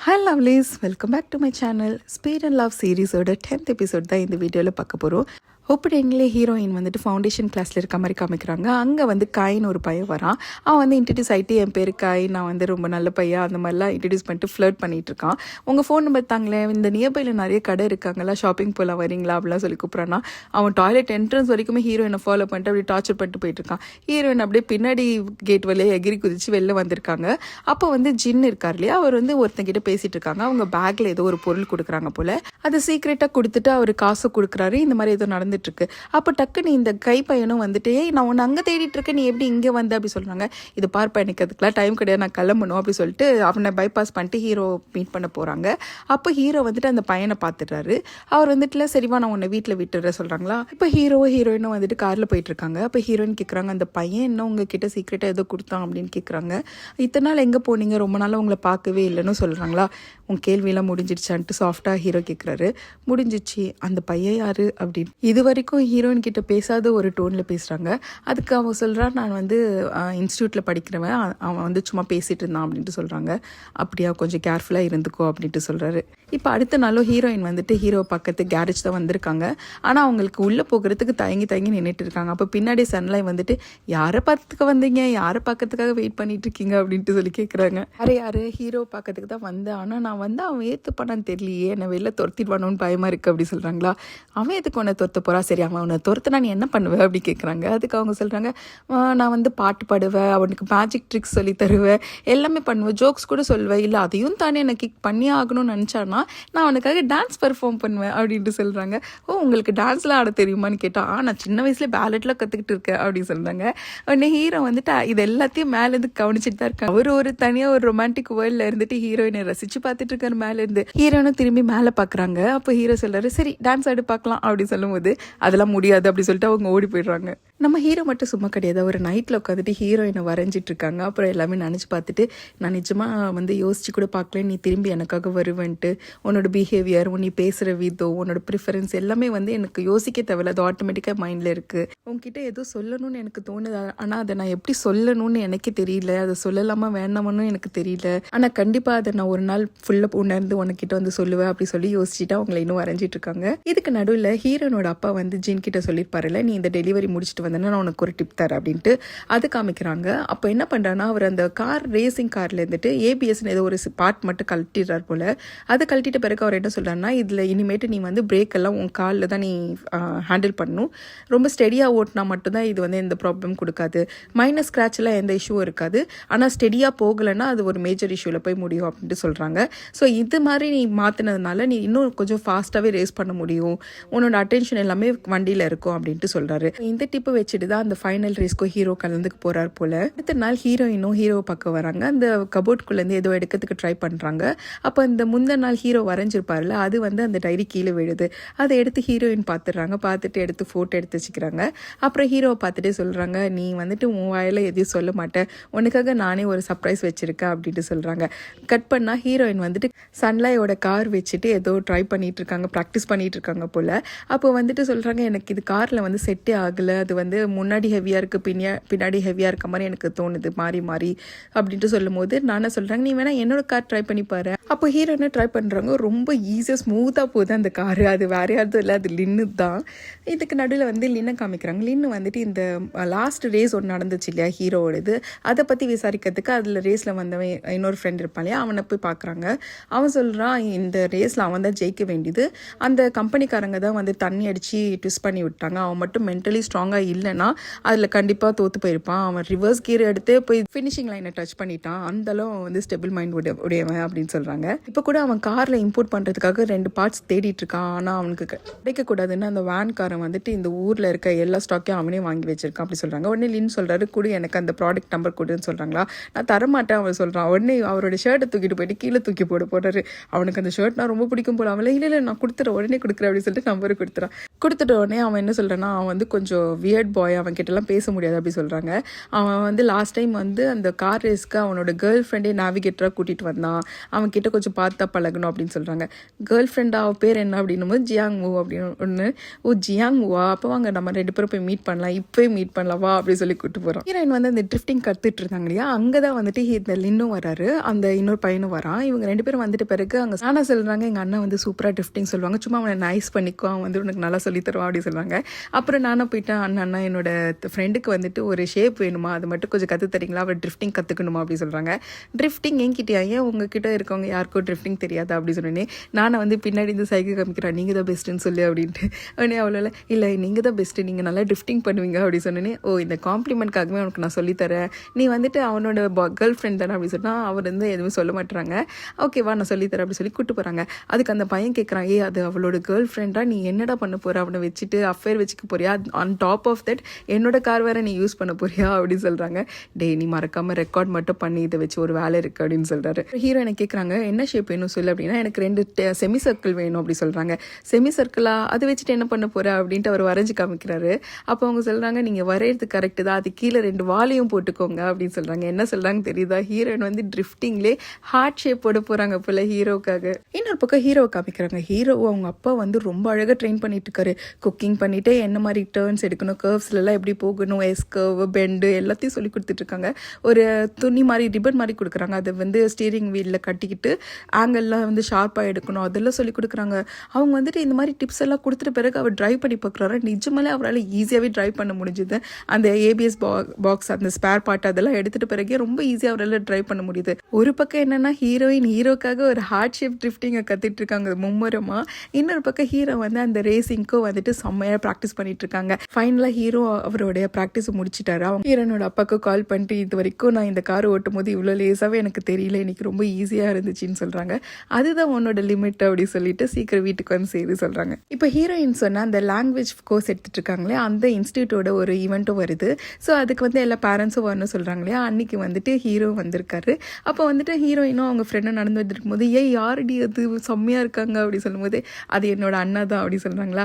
Hi lovelies, welcome back to my channel. Speed and Love series ஓட 10th episode தான் இந்த வீடியோவில் பார்க்க போகிறோம். ஓப்பனிங்லேயே ஹீரோயின் வந்துட்டு ஃபவுண்டேஷன் கிளாஸில் இருக்க மாதிரி காமிக்கிறாங்க. அங்கே வந்து காயின்னு ஒரு பையன் வரான். அவன் வந்து இன்ட்ரடியூஸ் ஆகிட்டு என் பேர் காய், நான் வந்து ரொம்ப நல்ல பையன் அந்த மாதிரிலாம் இன்ட்ரடியூஸ் பண்ணிட்டு ஃப்ளர்ட் பண்ணிகிட்ருக்கான். உங்கள் ஃபோன் நம்பர் தாங்களேன், இந்த நியர்பையில் நிறைய கடை இருக்காங்களா, ஷாப்பிங் போகலாம் வரீங்களா அப்படிலாம் சொல்லி கூப்பிட்றான்னா அவன் டாய்லெட் என்ட்ரன்ஸ் வரைக்குமே ஹீரோயினை ஃபாலோ பண்ணிட்டு அப்படி டார்ச்சர் பண்ணிட்டு போயிட்டுருக்கான். ஹீரோயின் அப்படியே பின்னாடி கேட் வழியே எகிரி குதிச்சு வெளில வந்திருக்காங்க. அப்போ வந்து ஜின் இருக்கார் இல்லையா, அவர் வந்து ஒருத்தங்கிட்ட பேசிகிட்டு இருக்காங்க. அவங்க பேக்கில் ஏதோ ஒரு பொருள் கொடுக்குறாங்க போல். அதை சீக்ரெட்டாக கொடுத்துட்டு அவர் காசு கொடுக்குறாரு. இந்த மாதிரி ஏதோ நடந்துட்டு இருக்கு. அப்போ டக்குன்னு இந்த கை பையனும் வந்துட்டு நான் உன்னை அங்கே தேடிட்டு இருக்கேன், நீ எப்படி இங்கே வந்த அப்படி சொல்கிறாங்க. இது பார்ப்பா, எனக்கு அதுக்கெல்லாம் டைம் கிடையாது, நான் கிளம்பணும் அப்படி சொல்லிட்டு அவனை பைபாஸ் பண்ணிட்டு ஹீரோ மீட் பண்ண போகிறாங்க. அப்போ ஹீரோ வந்துட்டு அந்த பையனை பார்த்துடுறாரு. அவர் வந்துட்டுல சரிவா நான் உன்னை வீட்டில் விட்டுற சொல்கிறாங்களா. இப்போ ஹீரோயினும் வந்துட்டு காரில் போயிட்டு இருக்காங்க. அப்போ ஹீரோயின் கேட்குறாங்க, அந்த பையன் என்ன உங்ககிட்ட சீக்ரெட்டாக ஏதோ கொடுத்தான் அப்படின்னு கேட்குறாங்க. இத்தனை நாள் எங்கே போனீங்க, ரொம்ப நாளாக உங்களை பார்க்கவே இல்லைன்னு சொல்கிறாங்களா. உன் கேள்வியெல்லாம் முடிஞ்சிடுச்சான்ட்டு சாஃப்டாக ஹீரோ கேட்குறாரு. முடிஞ்சிச்சு, அந்த பையன் யார் அப்படின்னு இது வரைக்கும் ஹீரோயின் கிட்ட பேசாத ஒரு டோனில் பேசுகிறாங்க. அதுக்கு அவன் சொல்கிறான், நான் வந்து இன்ஸ்டியூட்டில் படிக்கிறவன், அவன் வந்து சும்மா பேசிகிட்டு இருந்தான் அப்படின்ட்டு சொல்கிறாங்க. அப்படியா, கொஞ்சம் கேர்ஃபுல்லாக இருந்துக்கோ அப்படின்ட்டு சொல்கிறாரு. இப்போ அடுத்த நாளும் ஹீரோயின் வந்துட்டு ஹீரோ பக்கத்து கேரேஜ் தான் வந்திருக்காங்க. ஆனால் அவங்களுக்கு உள்ளே போகிறதுக்கு தயங்கி நின்றுட்டு இருக்காங்க. அப்போ பின்னாடி சன்லைன் வந்துட்டு யாரை பார்த்துக்க வந்தீங்க, யாரை பார்க்கறதுக்காக வெயிட் பண்ணிட்டு இருக்கீங்க அப்படின்ட்டு சொல்லி கேட்குறாங்க. யாரு ஹீரோ பார்க்கறதுக்கு தான் வந்தேன், ஆனால் நான் வந்து அவன் ஏற்றுப்பானான்னு தெரியலையே, என்னை வெளில துரத்திடுவானோன்னு பயமாக இருக்குது அப்படி சொல்கிறாங்களா. அவன் எதுக்கு உன்னை துரத்த போகிறா, சரி அவன் உன்னை துரத்துனா நீ என்ன பண்ணுவேன் அப்படி கேட்குறாங்க. அதுக்கு அவங்க சொல்கிறாங்க, நான் வந்து பாட்டு பாடுவேன், அவனுக்கு மேஜிக் ட்ரிக்ஸ் சொல்லி தருவேன், எல்லாமே பண்ணுவேன், ஜோக்ஸ் கூட சொல்வேன், இல்லை அதையும் தானே எனக்கு கிக் பண்ணி ஆகணும்னு நினச்சானா நான் அவனுக்காக டான்ஸ் பெர்ஃபார்ம் பண்ணுவேன் அப்படின்ட்டு சொல்கிறாங்க. உங்களுக்கு டான்ஸ்லாம் ஆட தெரியுமான்னு கேட்டால், நான் சின்ன வயசுல பேலட்லாம் கற்றுக்கிட்டு இருக்கேன் அப்படின்னு சொல்கிறாங்க. உடனே ஹீரோ வந்துட்டு இது எல்லாத்தையும் மேலேருந்து கவனிச்சுட்டு தான் இருக்காங்க. அவர் ஒரு தனியாக ஒரு ரொமான்டிக் வேர்ல்டில் இருந்துட்டு ஹீரோயினை ரசித்து பார்த்துட்டு இருக்காரு மேலேருந்து. ஹீரோனும் திரும்பி மேலே பார்க்குறாங்க. அப்போ ஹீரோ சொல்கிறாரு, சரி டான்ஸ் ஆடி பார்க்கலாம் அப்படின்னு சொல்லும்போது அதெல்லாம் முடியாது அப்படி சொல்லிட்டு அவங்க ஓடி போயிடுறாங்க. நம்ம ஹீரோ மட்டும் சும்மா கிடையாது, ஒரு நைட்டில் உட்காந்துட்டு ஹீரோயினை வரைஞ்சிட்டு இருக்காங்க. அப்புறம் எல்லாமே நினச்சி பார்த்துட்டு, நான் நிஜமாக வந்து யோசிச்சு கூட பார்க்கல நீ திரும்பி எனக்காக வருவேன்ட்டு. உன்னோட பிஹேவியர், நீ பேசுகிற விதம், உன்னோட ப்ரிஃபரன்ஸ் எல்லாமே வந்து எனக்கு யோசிக்க தேவையில்ல, அது ஆட்டோமேட்டிக்காக மைண்டில் இருக்குது. உங்ககிட்ட ஏதோ சொல்லணும்னு எனக்கு தோணுது, ஆனால் அதை நான் எப்படி சொல்லணும்னு எனக்கே தெரியல, அதை சொல்லலாமா வேண்டாமன்னு எனக்கு தெரியல, ஆனால் கண்டிப்பாக அதை நான் ஒரு நாள் ஃபுல்லாக உணர்ந்து உனக்கிட்ட வந்து சொல்லுவேன் அப்படி சொல்லி யோசிச்சுட்டு அவங்கள இன்னும் வரைஞ்சிட்டு இருக்காங்க. இதுக்கு நடுவில் ஹீரோனோட அப்பா வந்து ஜின் கிட்ட சொல்லியிருப்பாருல, நீ இந்த டெலிவரி முடிச்சுட்டு வந்தேன்னா நான் உனக்கு ஒரு டிப் தரேன் அப்படின்ட்டு அது காமிக்கிறாங்க. அப்போ என்ன பண்ணுறான்னா, அவர் அந்த கார் ரேசிங் காரில் இருந்துட்டு ஏபிஎஸ்ன்னு ஏதோ ஒரு பார்ட் மட்டும் கழட்டிடுறார் போல். அது கழட்டிட்ட பிறகு அவர் என்ன சொல்கிறாருன்னா, இதில் இனிமேட்டு நீ வந்து பிரேக் எல்லாம் உன் காலில் தான் நீ ஹேண்டில் பண்ணணும், ரொம்ப ஸ்டெடியாக ஓட்டினா மட்டும்தான் இது வந்து எந்த ப்ராப்ளம் கொடுக்காது, மைனஸ் ஸ்க்ராட்ச்லாம் எந்த இஷ்யூவும் இருக்காது, ஆனால் ஸ்டெடியாக போகலைன்னா அது ஒரு மேஜர் இஷ்யூவில் போய் முடியும் அப்படின்ட்டு சொல்கிறாங்க. ஸோ இது மாதிரி நீ மாற்றினதுனால நீ இன்னும் கொஞ்சம் ஃபாஸ்ட்டாகவே ரேஸ் பண்ண முடியும், உன்னோட அட்டென்ஷன் எல்லாமே வண்டியில் இருக்கும் அப்படின்ட்டு சொல்கிறாரு. இந்த டிப்பை வச்சுட்டு தான் அந்த ஃபைனல் ரேஸ்க்கு ஹீரோ கலந்துக்கு போகிறார் போல். அடுத்த நாள் ஹீரோயினும் ஹீரோ பக்கம் வராங்க. அந்த கபோர்ட்குள்ளேருந்து ஏதோ எடுக்கிறதுக்கு ட்ரை பண்ணுறாங்க. அப்போ இந்த முந்தின நாள் ஹீரோ வரைஞ்சிருப்பார்ல, அது வந்து அந்த டைரி கீழே விழுது. அதை எடுத்து ஹீரோயின் பார்த்துடுறாங்க. பார்த்துட்டு எடுத்து ஃபோட்டோ எடுத்து வச்சுக்கிறாங்க. அப்புறம் ஹீரோவை பார்த்துட்டே சொல்கிறாங்க, நீ வந்துட்டு உன் வாயில் எதையும் சொல்ல மாட்டேன், உனக்காக நானே ஒரு சர்ப்ரைஸ் வச்சுருக்கேன் அப்படின்ட்டு சொல்கிறாங்க. கட் பண்ணால் ஹீரோயின் வந்துட்டு சன்லையோட கார் வச்சுட்டு ஏதோ ட்ரை பண்ணிட்டு இருக்காங்க, ப்ராக்டிஸ் பண்ணிட்டு இருக்காங்க போல். அப்போ வந்துட்டு சொல்கிறாங்க, எனக்கு இது காரில் வந்து செட்டே ஆகலை, அது வந்து முன்னாடி ஹெவியாக இருக்குது, பின்னாடி ஹெவியாக இருக்க மாதிரி எனக்கு தோணுது மாறி அப்படின்ட்டு சொல்லும் போது நானே சொல்கிறாங்க, நீ வேணா என்னோட கார் ட்ரை பண்ணி பாரு. அப்போ ஹீரோயினை ட்ரை பண்ணுறாங்க. ரொம்ப ஈஸியாக ஸ்மூத்தாக போகுது அந்த காரு. அது வேற யாரும் இல்லை, அது லின்னு தான். இதுக்கு நடுவில் வந்து லின்னை காமிக்கிறாங்க. லின்னு வந்துட்டு இந்த லாஸ்ட் ரேஸ் ஒன்று நடந்துச்சு இல்லையா ஹீரோவோடது, அதை பற்றி விசாரிக்கிறதுக்கு அதில் ரேஸில் வந்தவன் இன்னொரு ஃப்ரெண்ட் இருப்பான் இல்லையா, அவனை போய் பார்க்குறாங்க. அவன் சொல்கிறான், இந்த ரேஸில் அவன் தான் ஜெயிக்க வேண்டியது, அந்த கம்பெனிக்காரங்க தான் வந்து தண்ணி அடித்து ட்விஸ்ட் பண்ணி விட்டாங்க, அவன் மட்டும் மென்டலி ஸ்ட்ராங்காக இல்லைன்னா அதில் கண்டிப்பாக தோற்று போயிருப்பான், அவன் ரிவர்ஸ் கியர் எடுத்து போய் ஃபினிஷிங் லைனை டச் பண்ணிட்டான், அந்தளவு வந்து ஸ்டெபிள் மைண்ட் உடையவன் அப்படின்னு சொல்கிறாங்க. இப்போ கூட அவன் காரில் இம்போர்ட் பண்ணுறதுக்காக 2 பார்ட்ஸ் தேடிட்டு இருக்கான், ஆனால் அவனுக்கு கிடைக்கக்கூடாதுன்னு அந்த வேன்காரன் வந்துட்டு இந்த ஊரில் இருக்க எல்லா ஸ்டாக்கையும் அவனே வாங்கி வச்சிருக்கான் அப்படி சொல்கிறாங்க. உடனே லின் சொல்கிறாரு, கூட எனக்கு அந்த ப்ராடக்ட் நம்பர் கொடுன்னு சொல்கிறாங்களா. நான் தரமாட்டேன் அவன் சொல்கிறான். உடனே அவரோட ஷர்ட்டை தூக்கிட்டு போயிட்டு கீழே தூக்கி போடுறாரு. அவனுக்கு அந்த ஷர்ட்னா ரொம்ப பிடிக்கும் போல. அவன் இல்லை நான் கொடுத்துறேன், உடனே கொடுக்குறேன் அப்படின்னு சொல்லிட்டு நம்பர் கொடுத்துட்டு உடனே அவன் என்ன சொல்கிறான்னா, அவன் வந்து கொஞ்சம் வியர்டாக இன்ட்ரோவர்ட் பாய், அவன் கிட்டலாம் பேச முடியாது அப்படி சொல்கிறாங்க. அவன் வந்து லாஸ்ட் டைம் வந்து அந்த கார் ரேஸ்க்கு அவனோட கேர்ள் ஃப்ரெண்டே நேவிகேட்டராக கூட்டிகிட்டு வந்தான், அவன் கிட்ட கொஞ்சம் பார்த்தா பழகணும் அப்படின்னு சொல்கிறாங்க. கேர்ள் ஃப்ரெண்டா அவள் பேர் என்ன அப்படின்னும் போது ஜியாங் மூ அப்படின்னு ஒன்று. ஓ ஜியாங் மூவா, அப்போ வாங்க நம்ம 2 பேரும் போய் மீட் பண்ணலாம், இப்போயே மீட் பண்ணலாம் வா அப்படி சொல்லி கூப்பிட்டு போகிறோம். ஹீரோயின் வந்து அந்த ட்ரிஃப்டிங் கற்றுட்டு இருந்தாங்க இல்லையா, அங்கே தான் வந்துட்டு இந்த லின்னும் வராரு, அந்த இன்னொரு பையனும் வரான். இவங்க 2 பேரும் வந்துட்டு பிறகு அங்கே நானா சொல்கிறாங்க எங்கள் அண்ணன் வந்து சூப்பராக ட்ரிஃப்டிங் சொல்லுவாங்க, சும்மா அவனை நைஸ் பண்ணிக்கோ, அவன் வந்து உனக்கு நல்லா சொல்லி தருவான் அப்படின்னு சொல்லுவாங்க. அப்புறம் நானும் போயிட்டேன், அண்ணா என்னோட ஃப்ரெண்டுக்கு வந்துட்டு ஒரு ஷேப் வேணுமா, அது மட்டும் கொஞ்சம் கற்று தரீங்களா, அவர் ட்ரிஃப்டிங் கற்றுக்கணுமா அப்படி சொல்கிறாங்க. ட்ரிஃப்டிங் என்கிட்டயா, ஏன் உங்ககிட்ட இருக்கவங்க யாருக்கும் ட்ரிஃப்டிங் தெரியாதா அப்படி சொன்னேன். நானும் வந்து பின்னாடி இந்த சைக்கிள் காமிக்கிறேன், நீங்கள் தான் பெஸ்ட்டுன்னு சொல்லி அப்படின்ட்டு. உடனே அவ்வளோ இல்லை நீங்கள் தான் பெஸ்ட்டு, நீங்கள் நல்லா ட்ரிஃப்டிங் பண்ணுவீங்க அப்படி சொன்னேன். ஓ இந்த காம்ப்ளிமெண்ட்காகவே உனக்கு நான் சொல்லித்தரேன், நீ வந்துட்டு அவனோட கேர்ள் ஃப்ரெண்ட் தானே அப்படி சொன்னால் அவர் வந்து எதுவுமே சொல்ல மாட்டுறாங்க. ஓகேவா நான் சொல்லித்தரேன் அப்படி சொல்லி கூப்பிட்டு போகிறாங்க. அதுக்கு அந்த பையன் கேட்குறான், அது அவளோட கேர்ள் ஃப்ரெண்டா, நீ என்னடா பண்ண போகிற, அவனை வச்சுட்டு அஃபேர் வச்சுக்க போறியா, ஆன் டாப் ஆஃப் தட் என்னோட கார் வேறு நீ யூஸ் பண்ண போறியா அப்படின்னு சொல்கிறாங்க. டே நீ மறக்காமல் ரெக்கார்ட் மட்டும் பண்ணி இதை வச்சு ஒரு வேலை இருக்குது அப்படின்னு சொல்கிறாரு. ஹீரோ எனக்கு கேட்குறாங்க என்ன ஷேப் வேணும் சொல்லு அப்படின்னா, எனக்கு 2 செமி சர்க்கிள் வேணும் அப்படி சொல்கிறாங்க. செமி சர்க்கிளா, அதை வச்சுட்டு என்ன பண்ண போகிற அப்படின்ட்டு அவர் வரைஞ்சி காமிக்கிறாரு. அப்போ அவங்க சொல்கிறாங்க நீங்கள் வரைகிறது கரெக்டு தான், அது கீழே 2 வாலையும் போட்டுக்கோங்க அப்படின்னு சொல்கிறாங்க. என்ன சொல்கிறாங்க தெரியுதா, ஹீரோயின் வந்து ட்ரிஃப்டிங்லேயே ஹார்ட் ஷேப் போட போகிறாங்க போல ஹீரோக்காக. இன்னொரு பக்கம் ஹீரோவை காமிக்கிறாங்க. ஹீரோ அவங்க அப்பா வந்து ரொம்ப அழகாக ட்ரெயின் பண்ணிட்டு இருக்காரு, குக்கிங் பண்ணிட்டு என்ன மாதிரி டேர்ன்ஸ் எடுக்கணும், கர்வ்ஸ்லாம் எப்படி போகணும், எஸ் கர்வ் பெண்டு எல்லாத்தையும் சொல்லி கொடுத்துட்ருக்காங்க. ஒரு துணி மாதிரி ரிப்பன் மாதிரி கொடுக்குறாங்க, அதை வந்து ஸ்டீரிங் வீலில் கட்டிக்கிட்டு ஆங்கிள்லாம் வந்து ஷார்ப்பாக எடுக்கணும், அதெல்லாம் சொல்லி கொடுக்குறாங்க. அவங்க வந்துட்டு இந்த மாதிரி டிப்ஸ் எல்லாம் கொடுத்துட்டு பிறகு அவர் ட்ரைவ் பண்ணி பார்க்குறாரு. நிஜமாலே அவரால் ஈஸியாகவே ட்ரைவ் பண்ண முடிஞ்சுது. அந்த ஏபிஎஸ் பாக்ஸ் அந்த ஸ்பேர் பார்ட் அதெல்லாம் எடுத்துகிட்டு பிறகு ரொம்ப ஈஸியாக அவரால் ட்ரைவ் பண்ண முடியுது. ஒரு பக்கம் என்னென்னா ஹீரோக்காக ஒரு ஹார்ட் ஷேப் ட்ரிஃப்டிங்கை கற்றுட்டு இருக்காங்க மும்முரமாக. இன்னொரு பக்கம் ஹீரோ வந்து அந்த ரேசிங்க்கும் வந்துட்டு செம்மையாக ப்ராக்டிஸ் பண்ணிட்டு இருக்காங்க. ஃபைனலாக ஹீரோ அவருடைய ப்ராக்டிஸை முடிச்சிட்டாரு. அவங்க ஹீரோனோட அப்பாவுக்கு கால் பண்ணிட்டு இது வரைக்கும் நான் இந்த கார் ஓட்டும் போது இவ்வளோ லேஸாகவே எனக்கு தெரியல, இன்னைக்கு ரொம்ப ஈஸியாக இருந்துச்சுன்னு சொல்கிறாங்க. அதுதான் உன்னோட லிமிட் அப்படி சொல்லிட்டு சீக்கிரம் வீட்டுக்கு வந்து சேரு சொல்கிறாங்க. இப்போ ஹீரோயின் சொன்னால் அந்த லாங்குவேஜ் கோர்ஸ் எடுத்துட்டு இருக்காங்களே, அந்த இன்ஸ்டியூட்டோட ஒரு ஈவெண்ட்டும் வருது. ஸோ அதுக்கு வந்து எல்லா பேரண்ட்ஸும் வரணும் சொல்கிறாங்க இல்லையா, அன்னைக்கு வந்துட்டு ஹீரோ வந்திருக்காரு. அப்போ வந்துட்டு ஹீரோயினும் அவங்க ஃப்ரெண்டும் நடந்து வந்துருக்கும் போது யாரடி அது செம்மையாக இருக்காங்க அப்படி சொல்லும்போது அது என்னோட அண்ணா தான் அப்படி சொல்கிறாங்களா.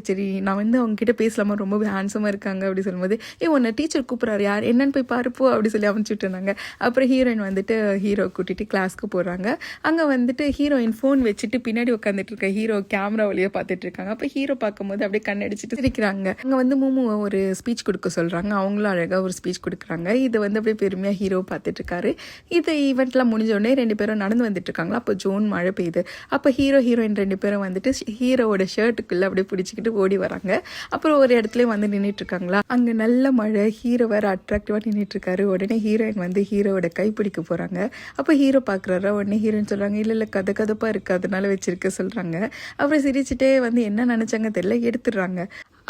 சரி நான் வந்து அவங்க கிட்ட பேசலாமா, ரொம்ப ஹேண்ட்ஸமாக இருக்காங்க அப்படி சொல்லும்போது உன்னை டீச்சர் கூப்பிட்றாரு, யார் என்னன்னு போய் பாருப்போ அப்படி சொல்லி அமைச்சுட்டு இருந்தாங்க. அப்புறம் ஹீரோயின் வந்துட்டு ஹீரோ கூட்டிகிட்டு கிளாஸ்க்கு போகிறாங்க. அங்கே வந்துட்டு ஹீரோயின் ஃபோன் வச்சுட்டு பின்னாடி உட்காந்துட்டு இருக்க ஹீரோ கேமரா வழியாக பார்த்துட்டு இருக்காங்க. அப்போ ஹீரோ பார்க்கும்போது அப்படியே கண்ணடிச்சிட்டு சிரிக்கிறாங்க. அங்கே வந்து மூமு ஒரு ஸ்பீச் கொடுக்க சொல்கிறாங்க, அவங்களும் அழகாக ஒரு ஸ்பீச் கொடுக்குறாங்க. இதை வந்து அப்படியே பெருமையாக ஹீரோ பார்த்துட்டு இருக்காரு. இது ஈவெண்ட்லாம் முடிஞ்சோடனே 2 பேரும் நடந்து வந்துட்டு இருக்காங்களா. அப்போ ஜோன் மழை பெய்யுது. அப்போ ஹீரோயின் 2 பேரும் வந்துட்டு ஹீரோவோட ஷர்ட்டுக்குள்ளே அப்படியே பிடிச்சிக்கிட்டு ஓடி வராங்க. அப்புறம் ஒரு இடத்துல வந்து நின்றுட்டு இருக்காங்களா, அங்கே நல்ல மழை, ஹீரோ வேறு அட்ராக்டிவாக நின்றுட்டு இருக்காரு. உடனே ஹீரோயின் வந்து ஹீரோவோட கை பிடிக்க போகிறாங்க. அப்போ ஹீரோ பார்க்குறாரா, உடனே ஹீரோயின் சொல்கிறாங்க இல்லை கதப்பாக இருக்குது அதனால வச்சிருக்க சொல்கிறாங்க. அப்புறம் சிரிச்சுட்டே வந்து என்ன நினச்சாங்க தெரியல எடுத்துடுறாங்க.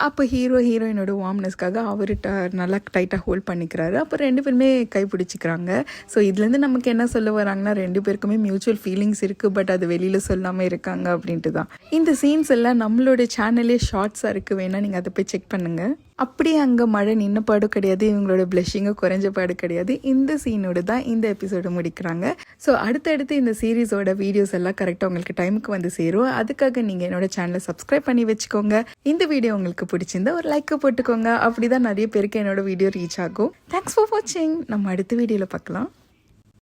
அப்போ ஹீரோயினோட வார்ம்னஸ்க்காக அவர் நல்லா டைட்டாக ஹோல்ட் பண்ணிக்கிறாரு. அப்போ 2 பேருமே கை பிடிச்சிக்கிறாங்க. ஸோ இதுலேருந்து நமக்கு என்ன சொல்ல வராங்கன்னா, 2 பேருக்குமே மியூச்சுவல் ஃபீலிங்ஸ் இருக்குது, பட் அது வெளியில் சொல்லாமல் இருக்காங்க அப்படின்ட்டு தான். இந்த சீன்ஸ் எல்லாம் நம்மளோட சேனல்லே ஷார்ட்ஸாக இருக்குது, வேணால் நீங்கள் அதை போய் செக் பண்ணுங்கள். அப்படியே அங்கே மழை நின்ன பாடும் கிடையாது, இவங்களோட ப்ளஷிங்கும் குறைஞ்ச பாடு கிடையாது. இந்த சீனோடு தான் இந்த எபிசோடு முடிக்கிறாங்க. ஸோ அடுத்தடுத்து இந்த சீரீஸோட வீடியோஸ் எல்லாம் கரெக்டாக உங்களுக்கு டைமுக்கு வந்து சேரும். அதுக்காக நீங்கள் என்னோட சேனலை சப்ஸ்கிரைப் பண்ணி வச்சுக்கோங்க. இந்த வீடியோ உங்களுக்கு பிடிச்சிருந்தா ஒரு லைக்கை போட்டுக்கோங்க, அப்படி தான் நிறைய பேருக்கு என்னோட வீடியோ ரீச் ஆகும். தேங்க்ஸ் ஃபார் வாட்சிங். நம்ம அடுத்த வீடியோவில் பார்க்கலாம்.